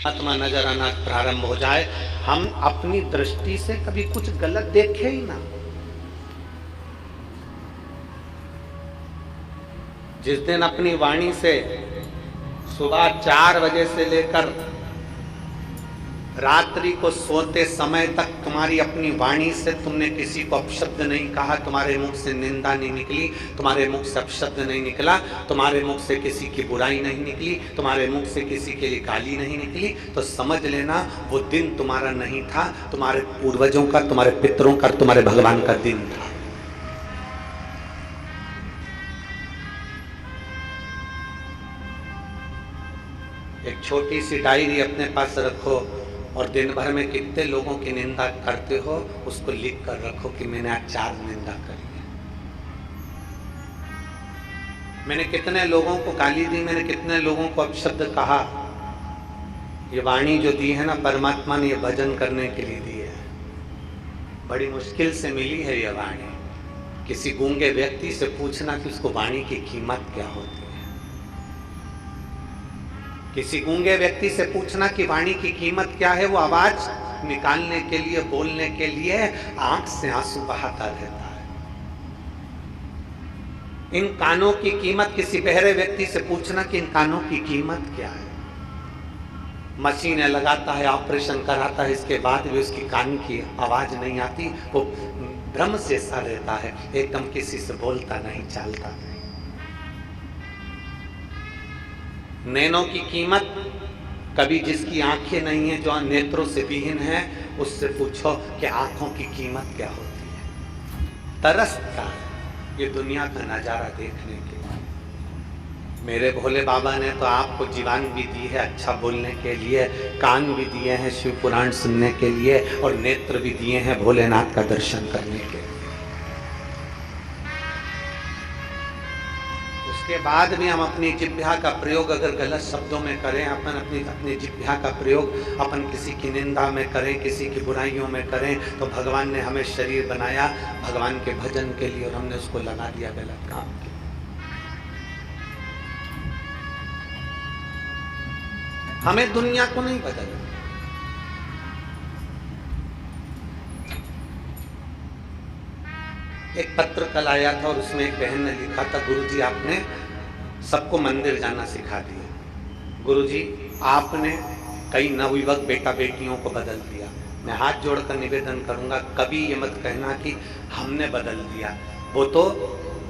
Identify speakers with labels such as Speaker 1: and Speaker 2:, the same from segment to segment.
Speaker 1: आत्मा नजर आना प्रारंभ हो जाए, हम अपनी दृष्टि से कभी कुछ गलत देखे ही ना। जिस दिन अपनी वाणी से सुबह 4 बजे से लेकर रात्रि को सोते समय तक तुम्हारी अपनी वाणी से तुमने किसी को अपशब्द नहीं कहा, तुम्हारे मुख से निंदा नहीं निकली, तुम्हारे मुख से अपशब्द नहीं निकला, तुम्हारे मुख से किसी की बुराई नहीं निकली, तुम्हारे मुख से किसी के लिए गाली नहीं निकली, तो समझ लेना वो दिन तुम्हारा नहीं था, तुम्हारे पूर्वजों का, तुम्हारे पितरों का, तुम्हारे भगवान का दिन था। एक छोटी सी डायरी अपने पास रखो और दिन भर में कितने लोगों की निंदा करते हो उसको लिख कर रखो कि मैंने आज 4 निंदा करी है, मैंने कितने लोगों को गाली दी, मैंने कितने लोगों को अपशब्द कहा। ये वाणी जो दी है ना परमात्मा ने, ये भजन करने के लिए दी है। बड़ी मुश्किल से मिली है ये वाणी। किसी गूंगे व्यक्ति से पूछना कि उसको वाणी की कीमत क्या होती है। किसी गूंगे व्यक्ति से पूछना कि वाणी की कीमत क्या है, वो आवाज निकालने के लिए, बोलने के लिए आंख से आंसू बहाता रहता है। इन कानों की कीमत, किसी बहरे व्यक्ति से पूछना कि इन कानों की कीमत क्या है। मशीनें लगाता है, ऑपरेशन कराता है, इसके बाद भी उसकी कान की आवाज नहीं आती, वो भ्रम से सा रहता है, एकदम किसी से बोलता नहीं, चालता नहीं। नैनों की कीमत, कभी जिसकी आंखें नहीं है, जो नेत्रों से विहीन है, उससे पूछो कि आंखों की कीमत क्या होती है। तरसता है ये दुनिया का नजारा देखने के लिए। मेरे भोले बाबा ने तो आपको जीवान भी दी है अच्छा बोलने के लिए, कान भी दिए हैं शिव पुराण सुनने के लिए, और नेत्र भी दिए हैं भोलेनाथ का दर्शन करने के लिए। के बाद भी हम अपनी जिह्वा का प्रयोग अगर गलत शब्दों में करें, अपनी जिह्वा का प्रयोग अपन किसी की निंदा में करें, किसी की बुराइयों में करें, तो भगवान ने हमें शरीर बनाया भगवान के भजन के लिए और हमने उसको लगा दिया गलत काम के। हमें दुनिया को नहीं बदलना। एक पत्र कल आया था और उसमें एक बहन ने लिखा था, गुरुजी आपने सबको मंदिर जाना सिखा दिया। गुरुजी आपने कई नवयुवक बेटा बेटियों को बदल दिया। मैं हाथ जोड़कर निवेदन करूंगा, कभी ये मत कहना कि हमने बदल दिया। वो तो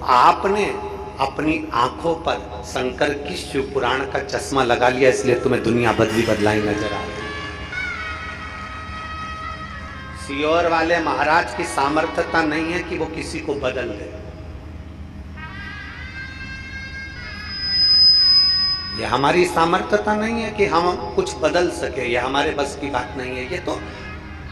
Speaker 1: आपने अपनी आंखों पर शंकर की शिव पुराण का चश्मा लगा लिया, इसलिए तुम्हें दुनिया बदली बदलाई नजर आ रही। सियोर वाले महाराज की सामर्थ्यता नहीं है कि वो किसी को बदल दे। ये हमारी सामर्थ्यता नहीं है कि हम कुछ बदल सके, ये हमारे बस की बात नहीं है। ये तो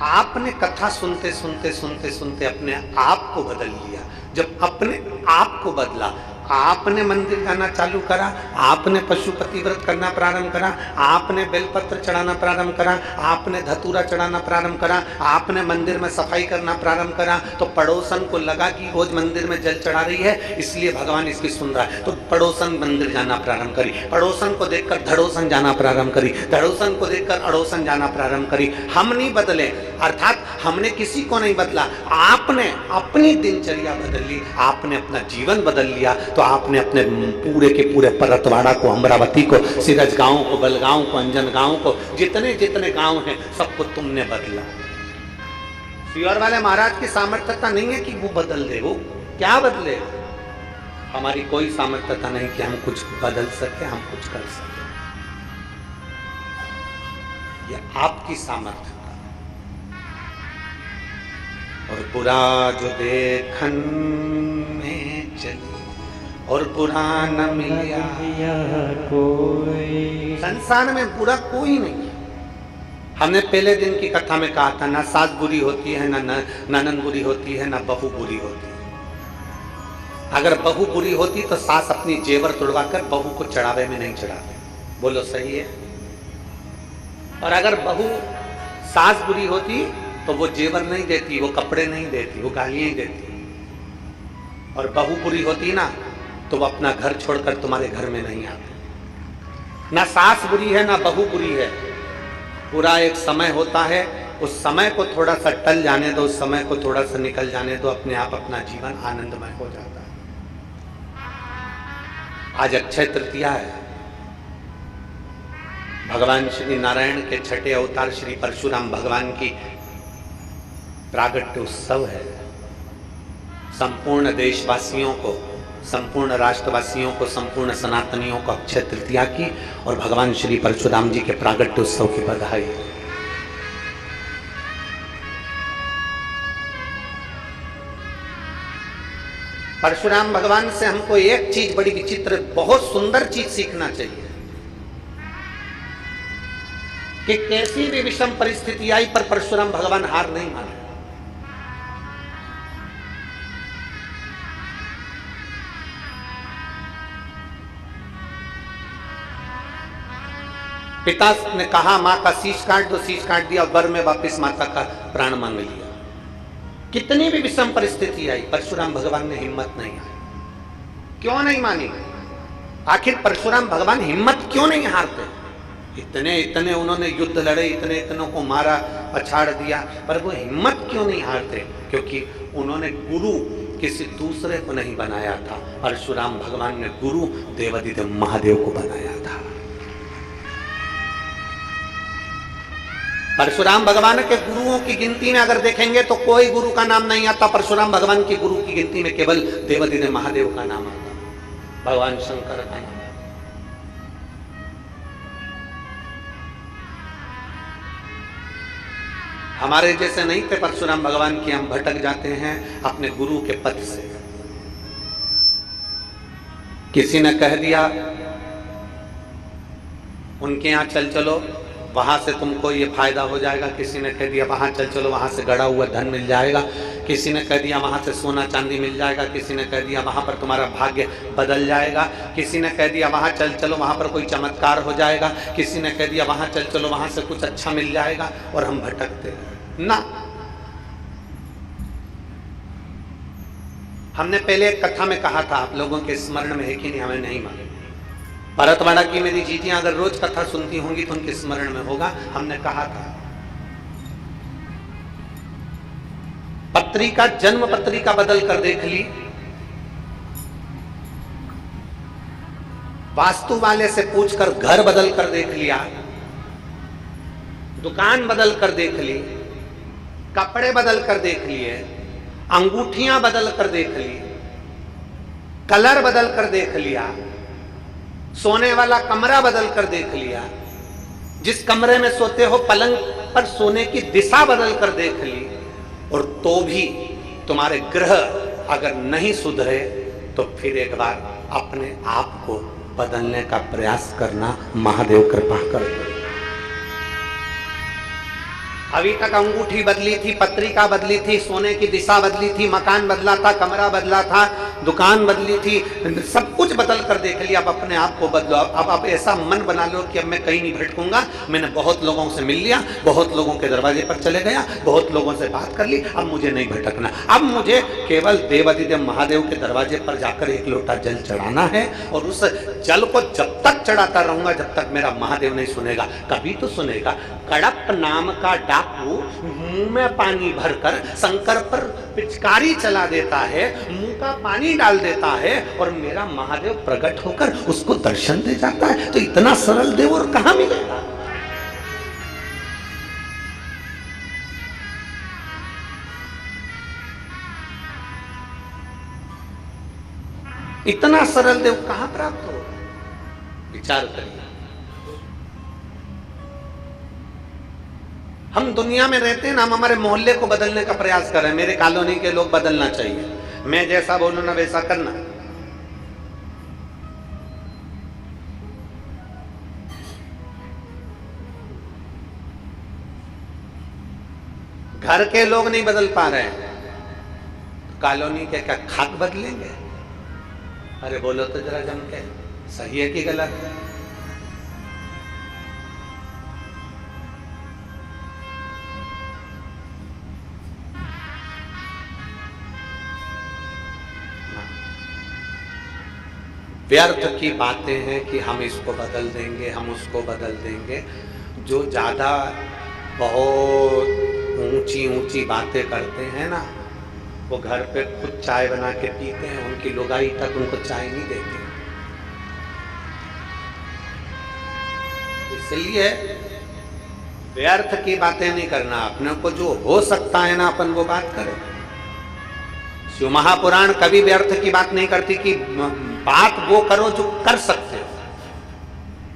Speaker 1: आपने कथा सुनते सुनते सुनते सुनते अपने आप को बदल लिया। जब अपने आप को बदला, आपने मंदिर जाना चालू करा, आपने पशुपति व्रत करना प्रारंभ करा, आपने बेलपत्र चढ़ाना प्रारंभ करा, आपने धतूरा चढ़ाना प्रारंभ करा, आपने मंदिर में सफाई करना प्रारंभ करा, तो पड़ोसन को लगा कि रोज मंदिर में जल चढ़ा रही है इसलिए भगवान इसकी सुन रहा है, तो पड़ोसन मंदिर जाना प्रारंभ करी। पड़ोसन को देखकर धड़ोसन जाना प्रारंभ करी, धड़ोसन को देखकर अड़ोसन जाना प्रारंभ करी। हम नहीं बदले, अर्थात हमने किसी को नहीं बदला, आपने अपनी दिनचर्या बदल ली, आपने अपना जीवन बदल लिया। तो आपने अपने पूरे के पूरे परतवाड़ा को, अमरावती को, सिरज गांव को, बलगांव को, अंजन गांव को, जितने जितने गांव हैं सबको तुमने बदला। सियोर वाले महाराज की सामर्थ्यता नहीं है कि वो बदल दे। वो क्या बदले? हमारी कोई सामर्थ्यता नहीं कि हम कुछ बदल सके, हम कुछ कर सके। ये आपकी सामर्थ्यता। और बुरा जो देखन में चली और बुरा न मिला कोई। संसार में बुरा कोई नहीं है। हमने पहले दिन की कथा में कहा था, ना सास बुरी होती है, ना ननन बुरी होती है, ना बहू बुरी होती है। अगर बहू बुरी होती तो सास अपनी जेवर तोड़वाकर बहू को चढ़ावे में नहीं चढ़ाते। बोलो सही है? और अगर बहू सास बुरी होती तो वो जेवर नहीं देती, वो कपड़े नहीं देती, वो गालियां ही देती। और बहू बुरी होती ना तो वो अपना घर छोड़कर तुम्हारे घर में नहीं आते। ना सास बुरी है ना बहू बुरी है, पूरा एक समय होता है, उस समय को थोड़ा सा टल जाने दो, उस समय को थोड़ा सा निकल जाने दो, अपने आप अपना जीवन आनंदमय हो जाता है। आज अक्षय तृतीया है, भगवान श्री नारायण के छठे अवतार श्री परशुराम भगवान की प्रागट्य उत्सव है। संपूर्ण देशवासियों को, संपूर्ण राष्ट्रवासियों को, संपूर्ण सनातनियों को अक्षय तृतीया की और भगवान श्री परशुराम जी के प्रागट्य उत्सव की बधाई। परशुराम भगवान से हमको एक चीज बड़ी विचित्र, बहुत सुंदर चीज सीखना चाहिए कि कैसी भी विषम परिस्थिति आई पर परशुराम भगवान हार नहीं माने। पिता ने कहा मां का शीश काट दो, शीश काट दिया, वर में वापिस माता का प्राण मांग लिया। कितनी भी विषम परिस्थिति आई, परशुराम भगवान ने हिम्मत नहीं हारी। क्यों नहीं मानी? आखिर परशुराम भगवान हिम्मत क्यों नहीं हारते? इतने इतने उन्होंने युद्ध लड़े, इतने इतनों को मारा, पछाड़ दिया, पर वो हिम्मत क्यों नहीं हारते? क्योंकि उन्होंने गुरु किसी दूसरे को नहीं बनाया था, परशुराम भगवान ने गुरु देवाधिदेव महादेव को बनाया था। परशुराम भगवान के गुरुओं की गिनती में अगर देखेंगे तो कोई गुरु का नाम नहीं आता, परशुराम भगवान की गुरु की गिनती में केवल देवाधिदेव महादेव का नाम आता, भगवान शंकर का नाम। हमारे जैसे नहीं थे परशुराम भगवान की, हम भटक जाते हैं अपने गुरु के पथ से। किसी ने कह दिया उनके यहां चल चलो, वहां से तुमको ये फायदा हो जाएगा। किसी ने कह दिया वहां चल चलो, वहां से गड़ा हुआ धन मिल जाएगा। किसी ने कह दिया वहां से सोना चांदी मिल जाएगा। किसी ने कह दिया वहां पर तुम्हारा भाग्य बदल जाएगा। किसी ने कह दिया वहां चल चलो, वहां पर कोई चमत्कार हो जाएगा। किसी ने कह दिया वहां चल चलो, वहां से कुछ अच्छा मिल जाएगा। और हम भटकते ना। हमने पहले एक कथा में कहा था, आप लोगों के स्मरण में है कि नहीं हमें नहीं मालूम। भरतवाड़ा की मेरी जीजियां अगर रोज कथा सुनती होंगी तो उनके स्मरण में होगा। हमने कहा था पत्रिका, जन्म पत्रिका बदल कर देख ली, वास्तु वाले से पूछकर घर बदल कर देख लिया, दुकान बदल कर देख ली, कपड़े बदल कर देख लिए, अंगूठियां बदल कर देख ली, कलर बदल कर देख लिया, सोने वाला कमरा बदल कर देख लिया, जिस कमरे में सोते हो पलंग पर सोने की दिशा बदल कर देख ली, और तो भी तुम्हारे ग्रह अगर नहीं सुधरे तो फिर एक बार अपने आप को बदलने का प्रयास करना, महादेव कृपा कर दो। अभी तक अंगूठी बदली थी, पत्रिका बदली थी, सोने की दिशा बदली थी, मकान बदला था, कमरा बदला था, दुकान बदली थी, सब कुछ बदल कर देख लिया। अब अपने आप को बदलो। अब आप ऐसा मन बना लो कि अब मैं कहीं नहीं भटकूंगा। मैंने बहुत लोगों से मिल लिया, बहुत लोगों के दरवाजे पर चले गया, बहुत लोगों से बात कर ली, अब मुझे नहीं भटकना। अब मुझे केवल देवाधिदेव महादेव के दरवाजे पर जाकर एक लोटा जल चढ़ाना है, और उस जल को जब तक चढ़ाता रहूंगा जब तक मेरा महादेव नहीं सुनेगा। कभी तो सुनेगा। कड़प नाम का डाकू मुंह में पानी भरकर शंकर पर पिचकारी चला देता है, मुंह का पानी डाल देता है, और मेरा महादेव प्रकट होकर उसको दर्शन दे जाता है। तो इतना सरल देव और कहां मिलेगा? इतना सरल देव कहां प्राप्त हो? विचार करिए। हम दुनिया में रहते हैं ना, हम हमारे मोहल्ले को बदलने का प्रयास कर रहे हैं। मेरे कॉलोनी के लोग बदलना चाहिए, मैं जैसा बोलूं ना वैसा करना। घर के लोग नहीं बदल पा रहे हैं, कॉलोनी के क्या खाक बदलेंगे? अरे बोलो तो जरा जम के, सही है कि गलत है? व्यर्थ की बातें हैं कि हम इसको बदल देंगे, हम उसको बदल देंगे। जो ज्यादा बहुत ऊंची ऊंची बातें करते हैं ना, वो घर पे खुद चाय बना के पीते हैं, उनकी लुगाई तक उनको चाय नहीं देती। इसलिए व्यर्थ की बातें नहीं करना, अपने को जो हो सकता है ना अपन वो बात करें। शिव महापुराण कभी व्यर्थ की बात नहीं करती कि बात वो करो जो कर सकते हो।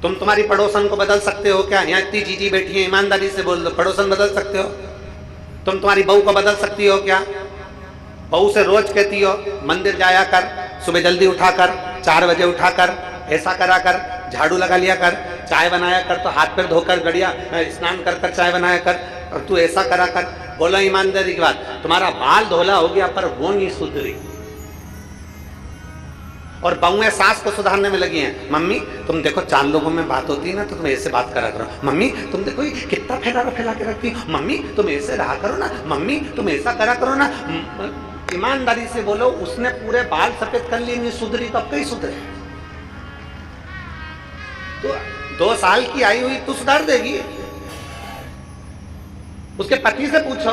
Speaker 1: तुम तुम्हारी पड़ोसन को बदल सकते हो क्या? यहाँ इतनी जीजी बैठी है, ईमानदारी से बोल दो, पड़ोसन बदल सकते हो? तुम तुम्हारी बहू को बदल सकती हो क्या? बहू से रोज कहती हो मंदिर जाया कर, सुबह जल्दी उठाकर 4 बजे उठाकर, ऐसा करा कर, झाड़ू लगा लिया कर, चाय बनाया कर, तो हाथ पैर धोकर गड़िया स्नान कर कर चाय बनाया कर, और तू ऐसा करा कर। बोला ईमानदारी की बात, तुम्हारा बाल धोला हो गया पर वो नहीं सुधरी। और बहुएं सास को सुधारने में लगी हैं। मम्मी तुम देखो 4 लोगों में बात होती है ना तो तुम ऐसे बात करा करो। मम्मी तुम देखो ये कितना फैला के रखती हो। मम्मी तुम ऐसे रहा करो ना। मम्मी तुम ऐसा करा करो ना। ईमानदारी से बोलो, उसने पूरे बाल सफेद कर लिए, नहीं सुधरी तो अब कहीं सुधरे। तो 2 साल की आई हुई तू सुधार देगी? उसके पति से पूछो,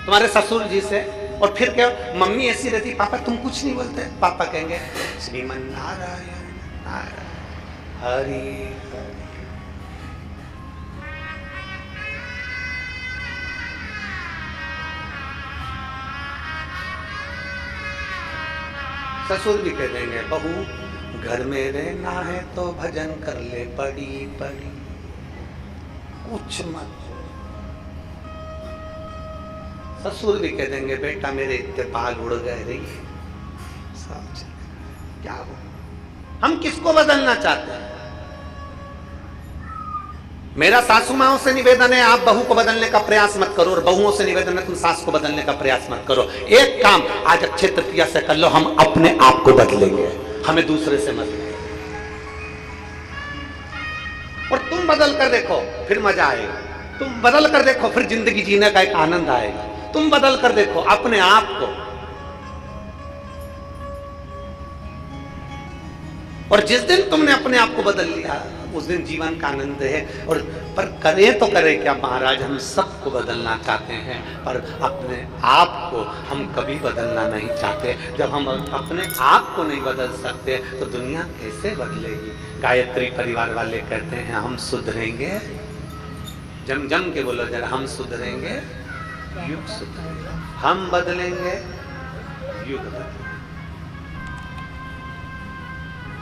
Speaker 1: तुम्हारे ससुर जी से। और फिर क्या, मम्मी ऐसी रहती, पापा तुम कुछ नहीं बोलते। पापा कहेंगे श्रीमन नारायण नारायण हरि हरि। ससुर भी कह देंगे बहू घर में रहना है तो भजन कर ले पड़ी पड़ी, कुछ मत। ससुर भी कह देंगे बेटा मेरे इतने बाल उड़ गए रही क्या हो। हम किसको बदलना चाहते हैं? मेरा सासू माओं से निवेदन है, आप बहू को बदलने का प्रयास मत करो, और बहुओं से निवेदन है तुम सास को बदलने का प्रयास मत करो। एक काम आज अक्षय तृतीया से कर लो, हम अपने आप को बदलेंगे, हमें दूसरे से मत। और तुम बदल कर देखो फिर मजा आएगा। तुम बदल कर देखो फिर जिंदगी जीने का एक आनंद आएगा। तुम बदल कर देखो अपने आप को, और जिस दिन तुमने अपने आप को बदल लिया उस दिन जीवन का आनंद है। और पर करें तो करें क्या महाराज, हम सबको बदलना चाहते हैं पर अपने आप को हम कभी बदलना नहीं चाहते। जब हम अपने आप को नहीं बदल सकते तो दुनिया कैसे बदलेगी? गायत्री परिवार वाले कहते हैं हम सुधरेंगे, जम जम के बोलो जरा, हम सुधरेंगे युग सुधरेगा, हम बदलेंगे युग बदलेगा।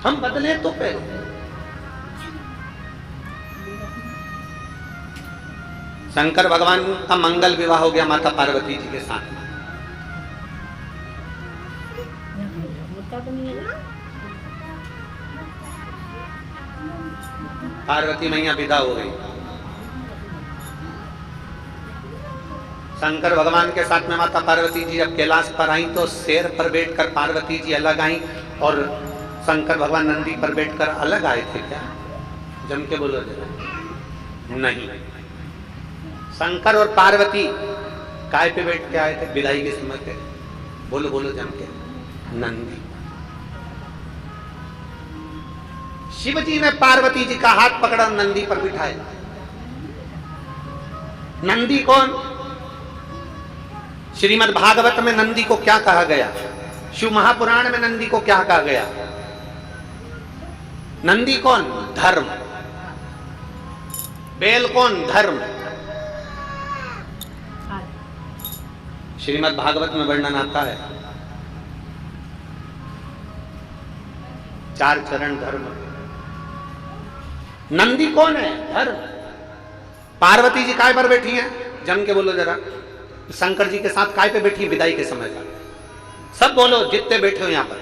Speaker 1: हम बदले तो पहले। शंकर भगवान का मंगल विवाह हो गया माता पार्वती जी के साथ में। पार्वती मैया विदा हो गई। शंकर भगवान के साथ में माता पार्वती जी जब कैलाश पर आई तो शेर पर बैठकर पार्वती जी अलग आई और शंकर भगवान नंदी पर बैठकर अलग आए थे क्या? जम के बोलो जरा। नहीं, शंकर और पार्वती काय पे बैठ के आए थे विदाई के समय पे? बोलो बोलो जम के। नंदी। शिव जी ने पार्वती जी का हाथ पकड़ा, नंदी पर बिठाया। नंदी कौन? श्रीमद् भागवत में नंदी को क्या कहा गया? शिव महापुराण में नंदी को क्या कहा गया? नंदी कौन? धर्म। बैल कौन? धर्म। श्रीमद् भागवत में वर्णन आता है 4 चरण धर्म। नंदी कौन है? धर्म। पार्वती जी काय पर बैठी हैं? जम के बोलो जरा। शंकर जी के साथ काय पे बैठी है विदाई के समय का? सब बोलो जितने बैठे हो यहां पर।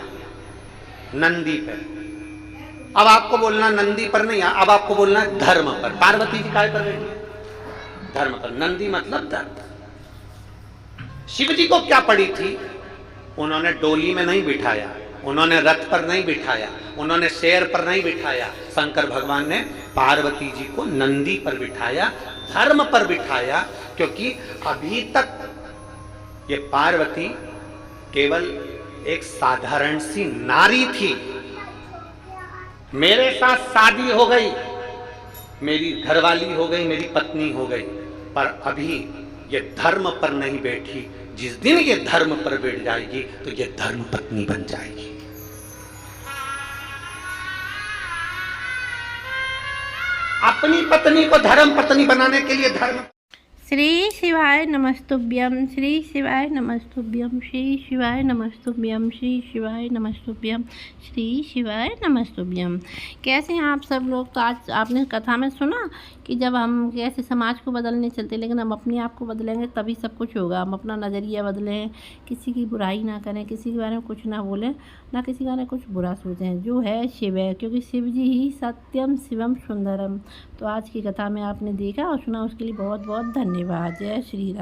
Speaker 1: नंदी पे। अब आपको बोलना नंदी पर नहीं, अब आपको बोलना धर्म पर। पार्वती जी काय पर बैठी है? धर्म पर। नंदी मतलब धर्म। शिव जी को क्या पड़ी थी? उन्होंने डोली में नहीं बिठाया, उन्होंने रथ पर नहीं बिठाया, उन्होंने शेर पर नहीं बिठाया। शंकर भगवान ने पार्वती जी को नंदी पर बिठाया, धर्म पर बिठाया। क्योंकि अभी तक ये पार्वती केवल एक साधारण सी नारी थी। मेरे साथ शादी हो गई मेरी घरवाली हो गई, मेरी पत्नी हो गई, पर अभी ये धर्म पर नहीं बैठी। जिस दिन ये धर्म पर बैठ जाएगी तो ये धर्म पत्नी बन जाएगी। अपनी पत्नी को धर्म पत्नी बनाने के लिए धर्म।
Speaker 2: श्री शिवाय नमस्तुभ्यम, श्री शिवाय नमस्तुभ्यम, श्री शिवाय नमस्तुभ्यम, श्री शिवाय नमस्तुभ्यम, श्री शिवाय नमस्तुभ्यम। कैसे हैं आप सब लोग? तो आज आपने कथा में सुना कि जब हम कैसे समाज को बदलने चलते, लेकिन हम अपने आप को बदलेंगे तभी सब कुछ होगा। हम अपना नज़रिया बदलें, किसी की बुराई ना करें, किसी के बारे में कुछ ना बोलें, ना किसी के बारे में कुछ बुरा सोचें। जो है शिव है, क्योंकि शिव जी ही सत्यम शिवम सुंदरम। तो आज की कथा में आपने देखा और सुना, उसके लिए बहुत बहुत धन्यवाद। जय श्री राम।